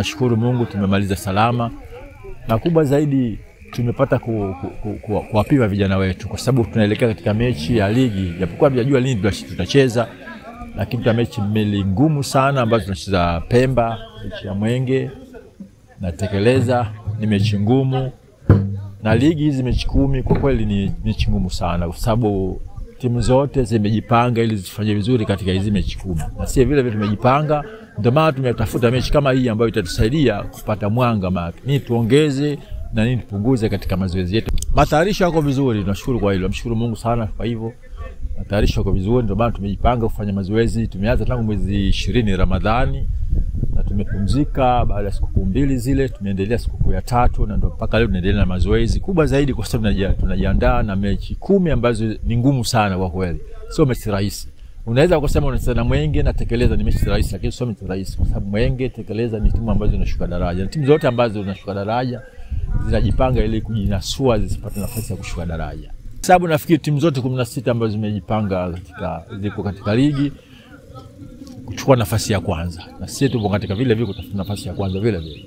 tunashukuru Mungu tumemaliza salama. Na kubwa zaidi tumepata kuwapima vijana wetu kwa sababu tunaelekea katika mechi ya ligi. Japokuwa tunajua lini tutacheza, lakini tuna mechi mbili ngumu sana ambazo tunacheza Pemba, mechi ya Mwenge na Tekeleza, ni mechi ngumu. Na ligi hizi mechi 10 kwa kweli ni mechi ngumu sana kwa sababu timu zote zimejipanga ili zifanye vizuri katika hizi mechi 10. Na sisi vile vile tumejipanga, ndio maana tumetafuta mechi kama hii ambayo itatusaidia kupata mwanga ni tuongeze na nini tupunguze katika mazoezi yetu. Matayarisho yako vizuri, tunashukuru kwa hilo. Namshukuru Mungu sana kwa hivyo. Matayarisho yako vizuri, ndio maana tumejipanga kufanya mazoezi. Tumeanza tangu mwezi 20 Ramadhani na tumepumzika baada ya siku 2 zile, tumeendelea siku ya 3 na ndio mpaka leo tunaendelea na mazoezi. Kubwa zaidi kwa sababu tunajiandaa na mechi 10 ambazo ni ngumu sana kwa kweli. Sio mechi rahisi. Unaweza kusema unacheza na Mwenge na Tekeleza ni mechi rahisi, lakini sio mechi rahisi kwa sababu Mwenge, Tekeleza ni timu ambazo zinashuka daraja. Na timu zote ambazo zinashuka daraja zinajipanga ili kujinasua zisipate nafasi ya kushuka daraja. Sababu nafikiri timu zote 16 ambazo zimejipanga ziko katika ligi kuchukua nafasi ya kwanza. Na sisi tupo katika vile vile kutafuta nafasi ya kwanza vile vile.